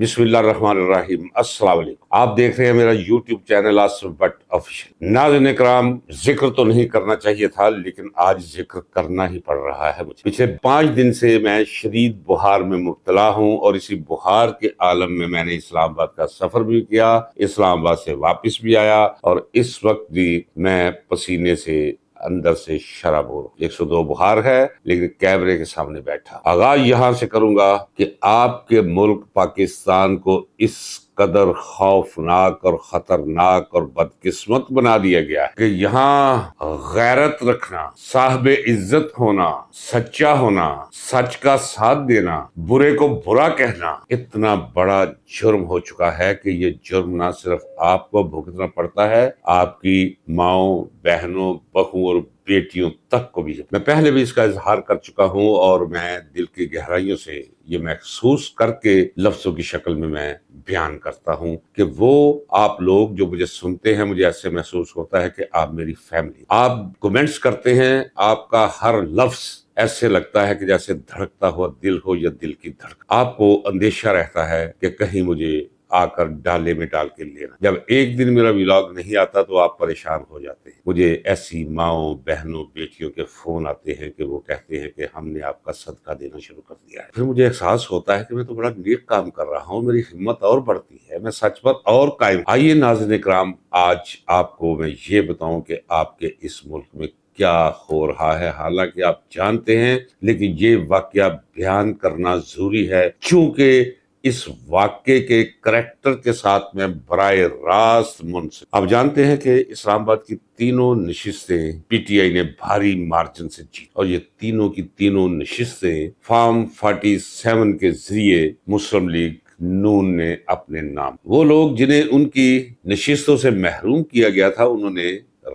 بسم اللہ الرحمن الرحیم۔ السلام علیکم، آپ دیکھ رہے ہیں میرا YouTube channel Asif but official. ناظرین اکرام، ذکر تو نہیں کرنا چاہیے تھا لیکن آج ذکر کرنا ہی پڑ رہا ہے مجھے۔ پچھلے 5 دن سے میں شدید بخار میں مبتلا ہوں اور اسی بخار کے عالم میں نے اسلام آباد کا سفر بھی کیا، اسلام آباد سے واپس بھی آیا اور اس وقت بھی میں پسینے سے اندر سے شراب ہو رہا۔ 102 بخار ہے لیکن کیمرے کے سامنے بیٹھا۔ آغاز یہاں سے کروں گا کہ آپ کے ملک پاکستان کو اس قدر خوفناک اور خطرناک اور بدقسمت بنا دیا گیا ہے کہ یہاں غیرت رکھنا، صاحب عزت ہونا، سچا ہونا، سچ کا ساتھ دینا، برے کو برا کہنا اتنا بڑا جرم ہو چکا ہے کہ یہ جرم نہ صرف آپ کو بھگتنا پڑتا ہے، آپ کی ماؤں، بہنوں، بہوؤں اور بیٹیوں تک کو بھی۔ میں پہلے بھی اس کا اظہار کر چکا ہوں اور میں دل کی گہرائیوں سے یہ محسوس کر کے لفظوں کی شکل میں بیان کرتا ہوں کہ وہ آپ لوگ جو مجھے سنتے ہیں، مجھے ایسے محسوس ہوتا ہے کہ آپ میری فیملی، آپ کمنٹس کرتے ہیں، آپ کا ہر لفظ ایسے لگتا ہے کہ جیسے دھڑکتا ہوا دل ہو یا دل کی دھڑکن۔ آپ کو اندیشہ رہتا ہے کہ کہیں مجھے آ کر ڈالے میں ڈال کے لینا۔ جب ایک دن میرا ولاگ نہیں آتا تو آپ پریشان ہو جاتے ہیں۔ مجھے ایسی ماؤں، بہنوں، بیٹیوں کے فون آتے ہیں کہ وہ کہتے ہیں کہ ہم نے آپ کا صدقہ دینا شروع کر دیا ہے۔ پھر مجھے احساس ہوتا ہے کہ میں تو بڑا نیک کام کر رہا ہوں، میری ہمت اور بڑھتی ہے، میں سچ پر اور قائم۔ آئیے ناظرین اکرام، آج آپ کو میں یہ بتاؤں کہ آپ کے اس ملک میں کیا ہو رہا ہے، حالانکہ آپ جانتے ہیں لیکن یہ واقعہ بیان کرنا ضروری ہے چونکہ اس واقعے کے کریکٹر کے ساتھ میں براہ راست منسلک۔ آپ جانتے ہیں کہ اسلام آباد کی تینوں نشستیں پی ٹی آئی نے بھاری مارجن سے جیت اور یہ تینوں کی تینوں نشستیں فارم 47 کے ذریعے مسلم لیگ نون نے اپنے نام۔ وہ لوگ جنہیں ان کی نشستوں سے محروم کیا گیا تھا انہوں نے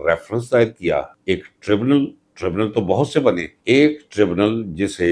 ریفرنس دائر کیا، ایک ٹریبونل تو بہت سے بنے، ایک ٹریبونل جسے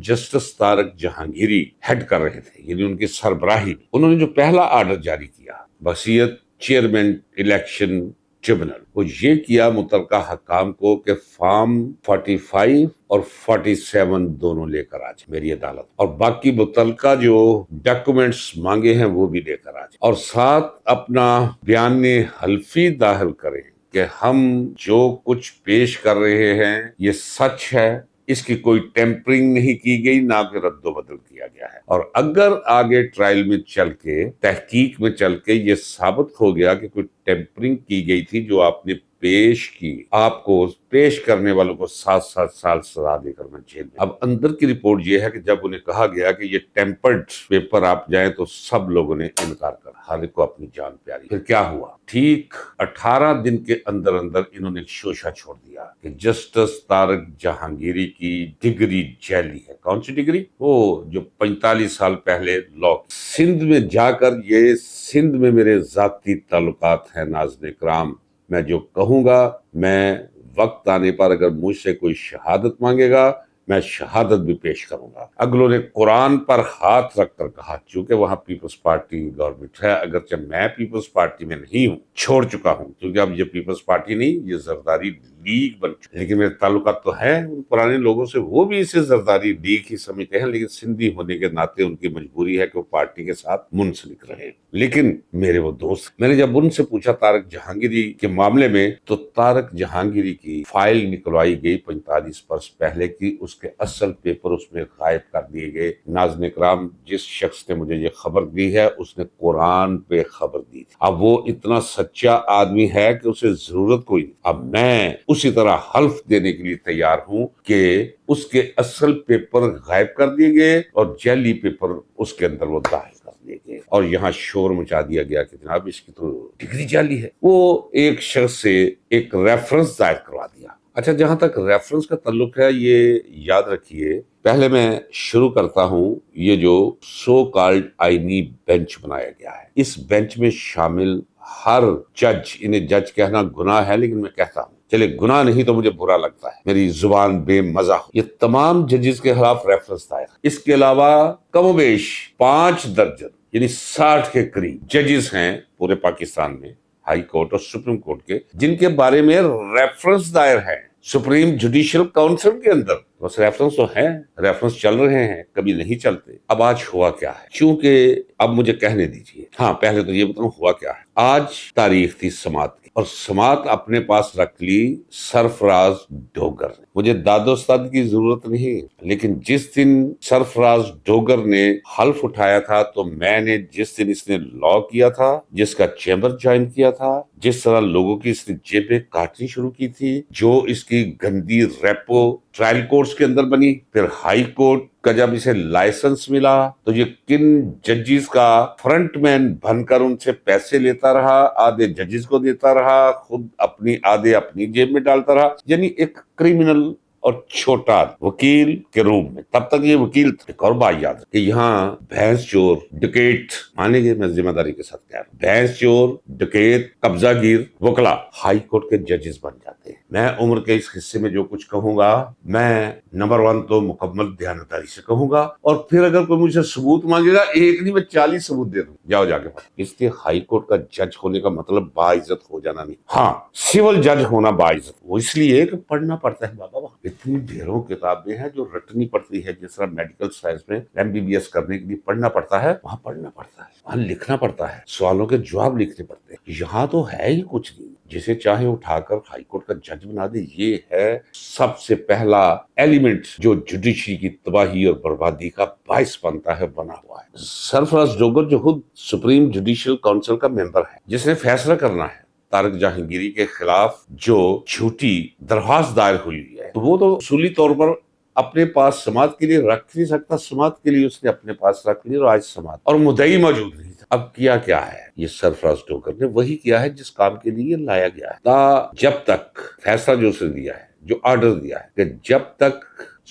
جسٹس طارق جہانگیری ہیڈ کر رہے تھے، یعنی ان کی سربراہی، انہوں نے جو پہلا آرڈر جاری کیا وصیت چیئرمین الیکشن ٹریبونل، وہ یہ کیا متعلقہ حکام کو کہ فارم 45 اور 47 دونوں لے کر آ جائیں میری عدالت، اور باقی متعلقہ جو ڈاکومنٹس مانگے ہیں وہ بھی لے کر آ جائیں، اور ساتھ اپنا بیان حلفی داخل کریں کہ ہم جو کچھ پیش کر رہے ہیں یہ سچ ہے، اس کی کوئی ٹیمپرنگ نہیں کی گئی، نہ کہ رد و بدل کیا گیا ہے، اور اگر آگے ٹرائل میں چل کے، تحقیق میں چل کے یہ ثابت ہو گیا کہ کوئی ٹیمپرنگ کی گئی تھی جو آپ نے پیش کی، آپ کو پیش کرنے والوں کو 7 سال سزا دے کر میں جیل میں۔ اب اندر کی رپورٹ یہ ہے کہ جب انہیں کہا گیا کہ یہ ٹیمپرڈ پیپر آپ جائیں تو سب لوگوں نے انکار کر، ہر ایک کو اپنی جان پیاری۔ پھر کیا ہوا؟ ٹھیک 18 دن کے اندر انہوں نے ایک شوشہ چھوڑ دیا کہ جسٹس طارق جہانگیری کی ڈگری جعلی ہے۔ کون سی ڈگری؟ وہ جو 45 سال پہلے لا سندھ میں جا کر، یہ سندھ میں میرے ذاتی تعلقات ہیں ناظرین اکرام، میں جو کہوں گا، میں وقت آنے پر اگر مجھ سے کوئی شہادت مانگے گا میں شہادت بھی پیش کروں گا۔ اگلوں نے قرآن پر ہاتھ رکھ کر کہا، چونکہ وہاں پیپلز پارٹی گورنمنٹ ہے، اگرچہ میں پیپلز پارٹی میں نہیں ہوں، چھوڑ چکا ہوں، کیونکہ اب یہ پیپلز پارٹی نہیں، یہ زرداری لیگ بن چکی، لیکن میرے تعلقات تو ہیں ان پرانے لوگوں سے، وہ بھی اسے زرداری لیگ ہی سمجھتے ہیں، لیکن سندھی ہونے کے ناطے ان کی مجبوری ہے کہ وہ پارٹی کے ساتھ منسلک رہے۔ لیکن میرے وہ دوست، میں نے جب ان سے پوچھا طارق جہانگیری کے معاملے میں، تو طارق جہانگیری کی فائل نکلوائی گئی 45 برس پہلے کی، اس کے اصل پیپر اس میں غائب کر دیے گئے۔ ناظرین اکرام، جس شخص نے مجھے یہ خبر دی ہے اس نے قرآن پہ خبر دی تھی، اب وہ اتنا سچا آدمی ہے کہ اسے ضرورت کوئی نہیں۔ اب میں اسی طرح حلف دینے کے لیے تیار ہوں کہ اس کے اصل پیپر غائب کر دیے گئے اور جعلی پیپر اس کے اندر وہ داخل کر دیے گئے، اور یہاں شور مچا دیا گیا کہ جناب اس کی تو ڈگری جعلی ہے۔ وہ ایک شخص سے ایک ریفرنس دائر کروا دیا۔ اچھا، جہاں تک ریفرنس کا تعلق ہے، یہ یاد رکھیے، پہلے میں شروع کرتا ہوں یہ جو سو کالڈ آئینی بینچ بنایا گیا ہے، اس بینچ میں شامل ہر جج، انہیں جج کہنا گناہ ہے لیکن میں کہتا ہوں، چلے گناہ نہیں تو مجھے برا لگتا ہے، میری زبان بے مزہ ہو، یہ تمام ججز کے خلاف ریفرنس دائر۔ اس کے علاوہ کم و بیش 5 درجن یعنی 60 کے قریب ججز ہیں پورے پاکستان میں، ہائی کورٹ اور سپریم کورٹ کے، جن کے بارے میں ریفرنس دائر ہے سپریم جوڈیشل کونسل کے اندر، بس ریفرنس تو ہیں، ریفرنس چل رہے ہیں، کبھی نہیں چلتے۔ اب آج ہوا کیا ہے، چونکہ اب مجھے کہنے دیجئے، ہاں پہلے تو یہ بتاؤں ہوا کیا ہے۔ آج تاریخ تھی سماعت کی، اور سماعت اپنے پاس رکھ لی سرفراز ڈوگر نے۔ مجھے داد و استاد کی ضرورت نہیں، لیکن جس دن سرفراز ڈوگر نے حلف اٹھایا تھا، تو میں نے جس دن اس نے لا کیا تھا، جس کا چیمبر جوائن کیا تھا، جس طرح لوگوں کی اس نے جیبیں کاٹنی شروع کی تھی، جو اس کی گندی ریپو ٹرائل کورٹس کے اندر بنی، پھر ہائی کورٹ کا جب اسے لائسنس ملا تو یہ کن ججز کا فرنٹ مین بن کر ان سے پیسے لیتا رہا، آدھے ججز کو دیتا رہا، خود اپنی آدھے اپنی جیب میں ڈالتا رہا، یعنی ایک کرمنل اور چھوٹا وکیل کے روم میں۔ تب تک یہ وکیل تھا۔ ایک اور بات یاد ہے کہ یہاں بھینس چور، ڈکیٹ، مانیں گے میں ذمہ داری کے ساتھ کہہ رہا ہوں، بھینس چور، ڈکیت، قبضہ گیر، وکلا ہائی کورٹ کے ججز بن جاتے ہیں۔ میں عمر کے اس حصے میں جو کچھ کہوں گا، میں نمبر 1 تو مکمل دیانتداری سے کہوں گا، اور پھر اگر کوئی مجھ سے ثبوت مانگے گا، ایک نہیں میں 40 ثبوت دے دوں، جاؤ جا کے پڑھ۔ اس لیے ہائی کورٹ کا جج ہونے کا مطلب باعزت ہو جانا نہیں، ہاں سول جج ہونا باعزت، وہ اس لیے کہ پڑھنا پڑتا ہے بابا، وہاں اتنی ڈھیروں کتابیں ہیں جو رٹنی پڑتی ہے، جس طرح میڈیکل سائنس میں MBBS کرنے کے لیے پڑھنا پڑتا ہے، وہاں پڑھنا پڑتا ہے، وہاں لکھنا پڑتا ہے، سوالوں کے جواب لکھنے پڑتے ہیں۔ یہاں تو ہے ہی کچھ نہیں، جسے چاہے اٹھا کر ہائی کورٹ کا جج بنا دے۔ یہ ہے سب سے پہلا ایلیمنٹ جو جوڈیشری کی تباہی اور بربادی کا باعث بنتا ہے، بنا ہوا ہے۔ سرفراز ڈوگر جو خود سپریم جوڈیشل کونسل کا ممبر ہے، جس نے فیصلہ کرنا ہے طارق جہانگیری کے خلاف جو جھوٹی درخواست دائر ہوئی ہے، تو وہ تو اصولی طور پر اپنے پاس سماعت کے لیے رکھ نہیں سکتا، سماعت کے لیے اس نے اپنے پاس رکھ لی، اور آج سماعت اور مدعی موجود نہیں تھا۔ اب کیا کیا ہے یہ سرفراز ڈوگر نے؟ وہی کیا ہے جس کام کے لیے لایا گیا ہے۔ جب تک فیصلہ جو اس نے دیا ہے، جو آرڈر دیا ہے کہ جب تک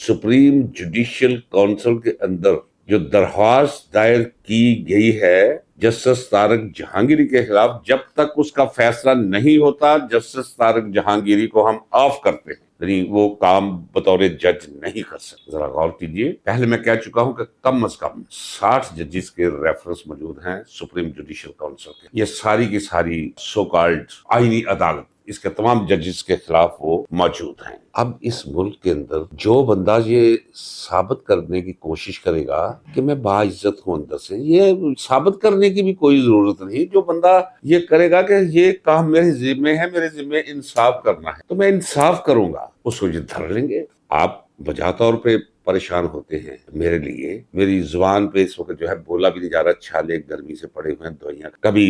سپریم جوڈیشل کونسل کے اندر جو درخواست دائر کی گئی ہے جسٹس طارق جہانگیری کے خلاف، جب تک اس کا فیصلہ نہیں ہوتا، جسٹس طارق جہانگیری کو ہم آف کرتے ہیں، یعنی وہ کام بطور جج نہیں کر سکتے۔ ذرا غور کیجئے، پہلے میں کہہ چکا ہوں کہ کم از کم 60 ججز کے ریفرنس موجود ہیں سپریم جوڈیشل کونسل کے۔ یہ ساری کی ساری سو کالڈ آئینی عدالت، اس کے تمام ججز کے خلاف وہ موجود ہیں۔ اب اس ملک کے اندر جو بندہ یہ ثابت کرنے کی کوشش کرے گا کہ میں باعزت ہوں اندر سے، یہ ثابت کرنے کی بھی کوئی ضرورت نہیں۔ جو بندہ یہ کرے گا کہ یہ کام میرے ذمہ ہے، میرے ذمہ انصاف کرنا ہے، تو میں انصاف کروں گا، اس کو یہ دھر لیں گے۔ آپ بجا طور پہ پریشان ہوتے ہیں میرے لیے، میری زبان پہ اس وقت جو ہے بولا بھی نہیں جا رہا، چھالے گرمی سے پڑے ہوئے ہیں دوائیاں، کبھی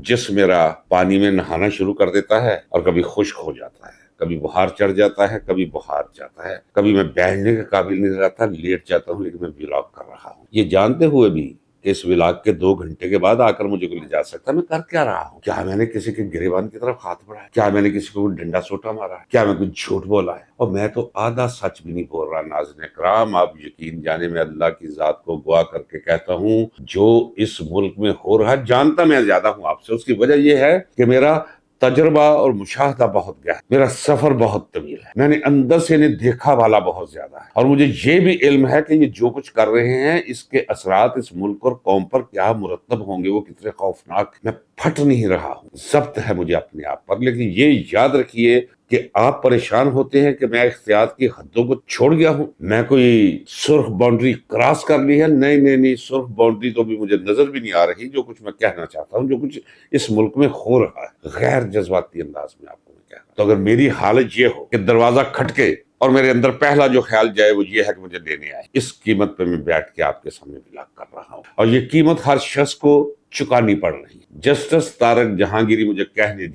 جسم میرا پانی میں نہانا شروع کر دیتا ہے اور کبھی خشک ہو جاتا ہے، کبھی بخار چڑھ جاتا ہے، کبھی بخار جاتا ہے، کبھی میں بیٹھنے کے قابل نہیں رہتا، لیٹ جاتا ہوں، لیکن میں ولاگ کر رہا ہوں، یہ جانتے ہوئے بھی اس ولاگ کے 2 گھنٹے کے بعد آ کر مجھے کوئی لے جا سکتا، میں کر کیا رہا ہوں؟ کیا میں نے کسی کے گریبان کی طرف ہاتھ بڑھایا؟ کیا میں نے کسی کو ڈنڈا سوٹا مارا ہے؟ کیا میں کچھ جھوٹ بولا ہے؟ اور میں تو آدھا سچ بھی نہیں بول رہا۔ ناظرین کرام، آپ یقین جانے، میں اللہ کی ذات کو گواہ کر کے کہتا ہوں، جو اس ملک میں ہو رہا ہے، جانتا میں زیادہ ہوں آپ سے۔ اس کی وجہ یہ ہے کہ میرا تجربہ اور مشاہدہ بہت گہرا ہے، میرا سفر بہت طویل ہے، میں نے اندر سے انہیں دیکھا والا بہت زیادہ ہے، اور مجھے یہ بھی علم ہے کہ یہ جو کچھ کر رہے ہیں، اس کے اثرات اس ملک اور قوم پر کیا مرتب ہوں گے، وہ کتنے خوفناک۔ میں پھٹ نہیں رہا ہوں، ضبط ہے مجھے اپنے آپ پر، لیکن یہ یاد رکھیے کہ آپ پریشان ہوتے ہیں کہ میں احتیاط کی حدوں کو چھوڑ گیا ہوں، میں کوئی سرخ باؤنڈری کراس کر لی ہے۔ نہیں، سرخ باؤنڈری تو بھی مجھے نظر بھی نہیں آ رہی۔ جو کچھ میں کہنا چاہتا ہوں، جو کچھ اس ملک میں ہو رہا ہے، غیر جذباتی انداز میں آپ کو میں کہہ رہا ہوں، تو اگر میری حالت یہ ہو کہ دروازہ کھٹکے اور میرے اندر پہلا جو خیال جائے وہ یہ ہے کہ مجھے لینے آئے، اس قیمت پہ میں بیٹھ کے آپ کے سامنے ولاگ کر رہا ہوں، اور یہ قیمت ہر شخص کو چکانی پڑ رہی ہے۔ جسٹس طارق جہانگیری مجھے کہنے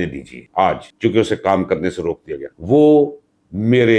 دیجیے آج، چونکہ اسے کام کرنے سے روک دیا گیا، وہ میرے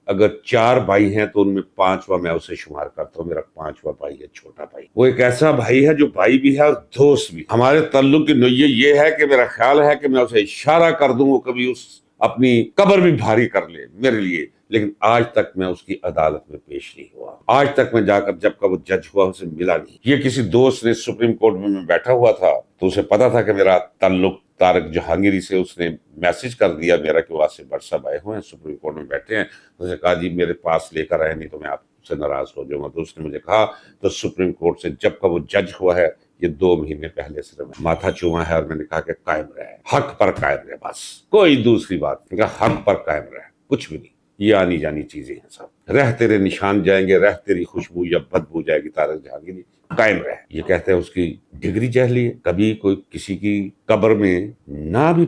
اگر 4 بھائی ہیں تو ان میں 5واں میں اسے شمار کرتا ہوں، میرا 5واں بھائی ہے، چھوٹا بھائی۔ وہ ایک ایسا بھائی ہے جو بھائی بھی ہے اور دوست بھی۔ ہمارے تعلق کی نوعیت یہ ہے کہ میرا خیال ہے کہ میں اسے اشارہ کر دوں، وہ کبھی اس اپنی قبر بھی بھاری کر لے میرے لیے، لیکن آج تک میں اس کی عدالت میں پیش نہیں ہوا۔ آج تک میں جا کر جب کا وہ جج ہوا اسے ملا نہیں۔ یہ کسی دوست نے سپریم کورٹ میں بیٹھا ہوا تھا تو اسے پتا تھا کہ میرا تعلق طارق جہانگیری سے، اس نے میسج کر دیا میرا کہ وہاں سے بٹ صاحب آئے ہوئے ہیں، سپریم کورٹ میں بیٹھے ہیں، اسے کہا جی میرے پاس لے کر آئے، نہیں تو میں آپ سے ناراض ہو جاؤں گا۔ تو اس نے مجھے کہا تو سپریم کورٹ سے جب کا وہ جج ہوا ہے، یہ 2 مہینے پہلے صرف ماتھا چوما ہے، اور میں نے کہا کہ قائم رہے، حق پر قائم رہے، بس کوئی دوسری بات نہیں، حق پر قائم رہے، کچھ بھی نہیں۔ یہ آنی جانی چیزیں ہیں صاحب. رہ تیرے نشان جائیں گے، رہ تیری خوشبو یا بدبو جائے گی، طارق جہانگیری قائم رہے. یہ کہتے ہیں اس کی ڈگری جہلی ہے. کبھی کوئی کسی کی قبر میں نہ بھی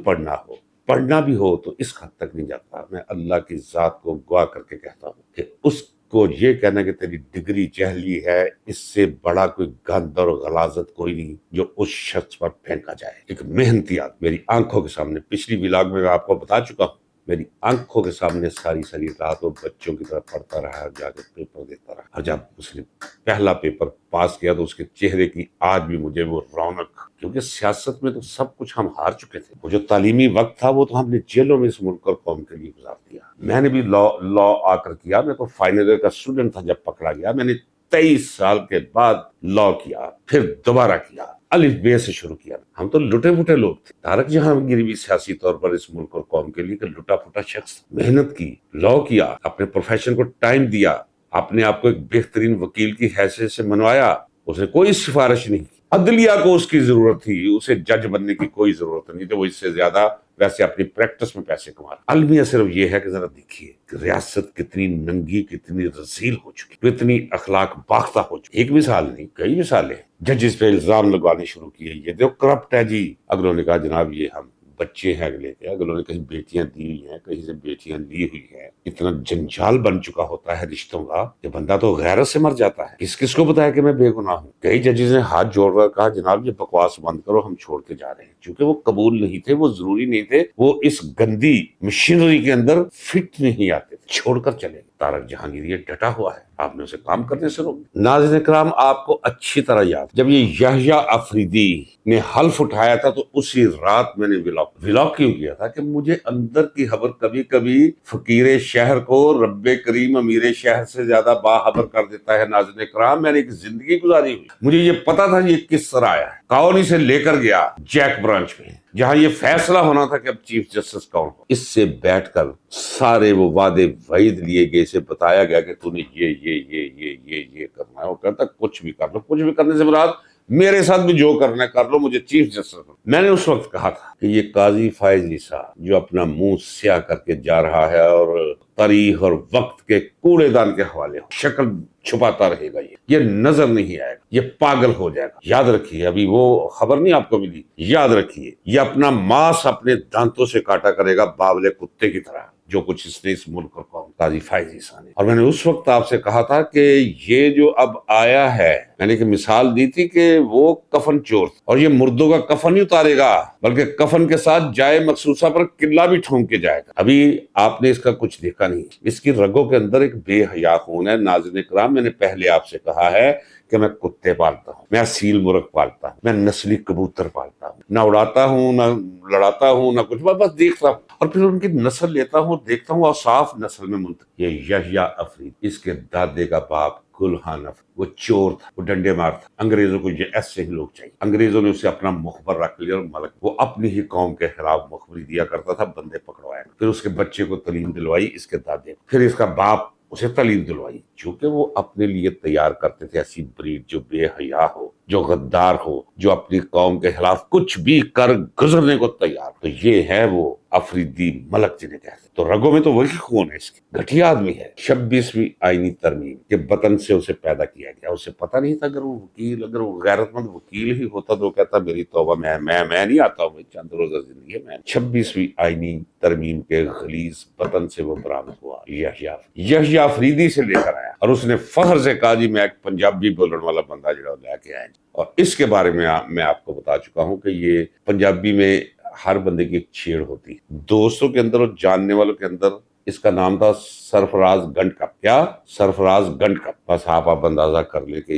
پڑھنا بھی ہو تو اس حد تک نہیں جاتا. میں اللہ کی ذات کو گواہ کر کے کہتا ہوں کہ اس کو یہ کہنا کہ تیری ڈگری جہلی ہے، اس سے بڑا کوئی گند اور غلاظت کوئی نہیں جو اس شخص پر پھینکا جائے. ایک محنتی آدمی میری آنکھوں کے سامنے، پچھلی ولاگ میں آپ کو بتا چکا ہوں، میری آنکھوں کے سامنے ساری رات وہ بچوں کی طرح پڑھتا رہا، جا کے پیپر دیتا رہا. اور جب اس نے پہلا پیپر پاس کیا تو اس کے چہرے کی آج بھی مجھے وہ رونق، کیونکہ سیاست میں تو سب کچھ ہم ہار چکے تھے. وہ جو تعلیمی وقت تھا وہ تو ہم نے جیلوں میں اس ملک اور قوم کے لیے گزار دیا. میں نے بھی لا آ کر کیا. میں تو فائنل ایئر کا اسٹوڈنٹ تھا جب پکڑا گیا. میں نے 23 سال کے بعد لا کیا، پھر دوبارہ کیا، الف بے سے شروع کیا. ہم تو لٹے پھٹے لوگ تھے. طارق جہانگیر بھی سیاسی طور پر اس ملک اور قوم کے لیے لٹا پھٹا شخص. محنت کی، لا کیا، اپنے پروفیشن کو ٹائم دیا، اپنے آپ کو ایک بہترین وکیل کی حیثیت سے منوایا. اس نے کوئی سفارش نہیں کی. عدلیہ کو اس کی ضرورت تھی، اسے جج بننے کی کوئی ضرورت نہیں تھی. وہ اس سے زیادہ ویسے اپنی پریکٹس میں پیسے کما رہا. المیہ صرف یہ ہے کہ ذرا دیکھیے کہ ریاست کتنی ننگی، کتنی رذیل ہو چکی، کتنی اخلاق باختہ ہو چکی. ایک مثال نہیں، کئی مثالیں. ججز پہ الزام لگوانے شروع کیے، یہ جو کرپٹ ہے جی. اگلوں نے کہا جناب یہ ہم بچے ہیں اگلے کے، اگلوں نے کہیں بیٹیاں دی ہوئی ہیں، کہیں سے بیٹیاں لی ہوئی ہیں. اتنا جنجال بن چکا ہوتا ہے رشتوں کا کہ بندہ تو غیرت سے مر جاتا ہے. کس کو بتایا کہ میں بے گناہ ہوں. کئی ججز نے ہاتھ جوڑ کر کہا جناب یہ بکواس بند کرو، ہم چھوڑ کے جا رہے ہیں. چونکہ وہ قبول نہیں تھے، وہ ضروری نہیں تھے، وہ اس گندی مشینری کے اندر فٹ نہیں آتے تھے، چھوڑ کر چلے. طارق جہانگیر یہ ڈٹا ہوا ہے، آپ نے اسے کام کرنے سے روک. ناظرین کرام، آپ کو اچھی طرح یاد جب یہ یحییٰ افریدی نے حلف اٹھایا تھا تو اسی رات میں نے ولاگ کیوں کیا تھا کہ مجھے اندر کی خبر کبھی کبھی فقیر شہر کو رب کریم امیر شہر سے زیادہ باخبر کر دیتا ہے. ناظرین کرام، میں نے ایک زندگی گزاری ہوئی، مجھے یہ پتا تھا یہ کس طرح آیا ہے. کالونی سے لے کر گیا جیک برانچ میں، جہاں یہ فیصلہ ہونا تھا کہ اب چیف جسٹس کون ہو. اس سے بیٹھ کر سارے وہ وعدے وعید لیے گئے، اسے بتایا گیا کہ تو نے یہ کرنا ہے. وہ کہتا کچھ بھی کر لو. کچھ بھی کرنے سے مراد میرے ساتھ بھی جو کرنا ہے کر لو، مجھے چیف جسٹس. میں نے اس وقت کہا تھا کہ یہ قاضی فائز عیسیٰ جو اپنا منہ سیاہ کر کے جا رہا ہے اور تاریخ اور وقت کے کوڑے دان کے حوالے شکل چھپاتا رہے گا، یہ نظر نہیں آئے گا، یہ پاگل ہو جائے گا. یاد رکھیے، ابھی وہ خبر نہیں آپ کو ملی، یاد رکھیے یہ اپنا ماس اپنے دانتوں سے کاٹا کرے گا باولے کتے کی طرح، جو کچھ اس نے اس ملک کو قاضی فائز عیسیٰ نے. اور میں نے اس وقت آپ سے کہا تھا کہ یہ جو اب آیا ہے، میں نے ایک مثال دی تھی کہ وہ کفن چور تھا، اور یہ مردوں کا کفن نہیں اتارے گا بلکہ کفن کے ساتھ جائے مخصوصہ پر قلعہ بھی ٹھونک کے جائے گا. ابھی آپ نے اس کا کچھ دیکھا نہیں. اس کی رگوں کے اندر ایک بے حیا خون ہے. ناظرین کرام، میں نے پہلے آپ سے کہا ہے کہ میں کتے پالتا ہوں، میں اصیل مرغ پالتا ہوں، میں نسلی کبوتر پالتا ہوں، نہ اڑاتا ہوں، نہ لڑاتا ہوں، نہ کچھ، بس دیکھتا ہوں اور پھر ان کی نسل لیتا ہوں، دیکھتا ہوں اور صاف نسل میں منتقل. یہ یحییٰ افریدی، اس کے دادے کا باپ گلحان افریدی، وہ چور تھا، وہ ڈنڈے مار تھا. انگریزوں کو یہ ایسے ہی لوگ چاہیے. انگریزوں نے اسے اپنا مخبر رکھ لیا اور ملک. وہ اپنی ہی قوم کے خلاف مخبری دیا کرتا تھا، بندے پکڑوائے، پھر اس کے بچے کو تعلیم دلوائی، اس کے دادے کو، پھر اس کا باپ اسے تعلیم دلوائی. چونکہ وہ اپنے لیے تیار کرتے تھے ایسی بریڈ جو بے حیا ہو، جو غدار ہو، جو اپنی قوم کے خلاف کچھ بھی کر گزرنے کو تیار. تو یہ ہے وہ افریدی ملک جنہیں کہتے ہیں. تو رگوں میں تو وہی خون ہے. اس کی گھٹیا آدمی ہے. 26ویں آئینی ترمیم کے بطن سے اسے پیدا کیا گیا. اسے پتہ نہیں تھا اگر وہ غیرت مند وکیل ہی ہوتا تو کہتا میری توبہ، میں نہیں آتا ہوں، چند روزہ زندگی ہے. میں 26ویں آئینی ترمیم کے غلیظ بطن سے وہ برآمد ہوا. یحییٰ افریدی سے لے کر آیا اور اس نے فخر سے کہا جی میں ایک پنجابی بولنے والا بندہ جڑا لے کے آیا. اور اس کے بارے میں میں آپ کو بتا چکا ہوں کہ یہ پنجابی میں ہر بندے کی ایک چھیڑ ہوتی. دوستوں کے اندر اور جاننے والوں کے اندر اس کا نام تھا سرفراز گنڈ کپ. کیا؟ سرفراز گنڈ کپ. بس آپ اندازہ کر لیں کہ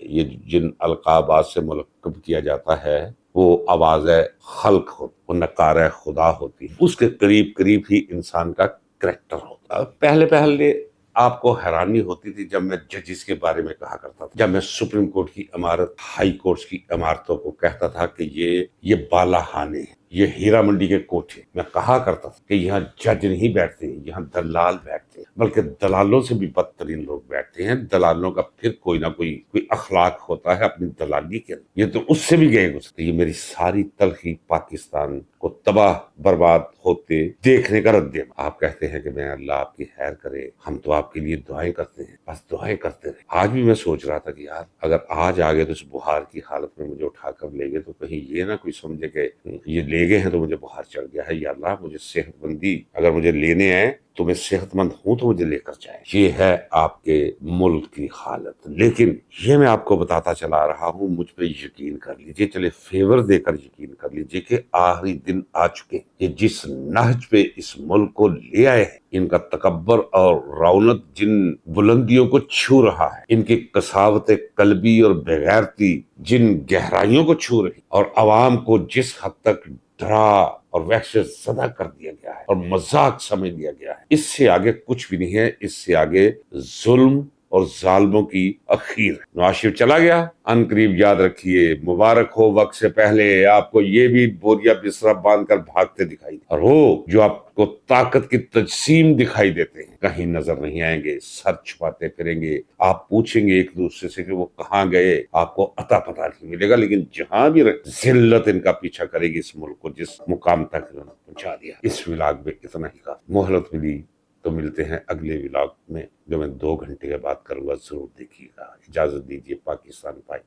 یہ جن القابات سے ملقب کیا جاتا ہے وہ آواز خلق ہوتی، وہ نکار خدا ہوتی، اس کے قریب ہی انسان کا کریکٹر ہوتا. پہلے آپ کو حیرانی ہوتی تھی جب میں ججز کے بارے میں کہا کرتا تھا، جب میں سپریم کورٹ کی عمارت، ہائی کورٹس کی عمارتوں کو کہتا تھا کہ یہ بالا خانے ہیں. یہ ہیرا منڈی کے کوٹھے، میں کہا کرتا تھا کہ یہاں جج نہیں بیٹھتے، یہاں دلال بیٹھتے ہیں، بلکہ دلالوں سے بھی بدترین لوگ بیٹھتے ہیں۔ دلالوں کا پھر کوئی نہ کوئی اخلاق ہوتا ہے اپنی دلالی کے اندر، یہ تو اس سے بھی گئے گزرے۔ یہ میری ساری تلخی پاکستان کو تباہ برباد ہوتے دیکھنے کا رد عمل۔ آپ کہتے ہیں کہ میں اللہ آپ کی خیر کرے، ہم تو آپ کے لیے دعائیں کرتے ہیں، بس دعائیں کرتے رہے۔ آج بھی میں سوچ رہا تھا کہ یار اگر آج آگے تو اس بخار کی حالت میں مجھے اٹھا کر لے گئے تو کہیں یہ نہ کوئی سمجھے کہ یہ لے گئے ہیں تو مجھے بخار چڑھ گیا ہے۔ یا اللہ مجھے صحت مندی، اگر مجھے لینے آئے تو میں صحت مند ہوں تو مجھے لے کر جائیں۔ یہ ہے آپ کے ملک کی حالت، لیکن یہ میں آپ کو بتاتا چلا رہا ہوں، مجھ پہ یقین کر لیجئے، چلے فیور دے کر یقین کر لیجئے کہ آخری دن آ چکے۔ یہ جس نہج پہ اس ملک کو لے آئے ہیں، ان کا تکبر اور رونق جن بلندیوں کو چھو رہا ہے، ان کی قساوت قلبی اور بغیرتی جن گہرائیوں کو چھو رہی، اور عوام کو جس حد تک ڈرا اور وحشت زدہ کر دیا گیا ہے اور مذاق سمجھ لیا گیا ہے، اس سے آگے کچھ بھی نہیں ہے۔ اس سے آگے ظلم اور ظالموں کی اخیر ہے۔ نواز شریف چلا گیا، ان قریب یاد رکھیے مبارک ہو وقت سے پہلے آپ کو یہ بھی بوریا بستر باندھ کر بھاگتے دکھائی دے، اور وہ جو آپ کو طاقت کی تجسیم دکھائی دیتے ہیں کہیں نظر نہیں آئیں گے، سر چھپاتے پھریں گے۔ آپ پوچھیں گے ایک دوسرے سے کہ وہ کہاں گئے، آپ کو عطا پتہ نہیں ملے گا، لیکن جہاں بھی ذلت ان کا پیچھا کرے گی اس ملک کو جس مقام تک انہوں نے پہنچا دیا۔ اس ولاگ میں اتنا ہی کافی، مہلت ملی تو ملتے ہیں اگلے ولاگ میں جو میں 2 گھنٹے کے بعد کروں گا، ضرور دیکھیے گا۔ اجازت دیجیے، پاکستان پائے۔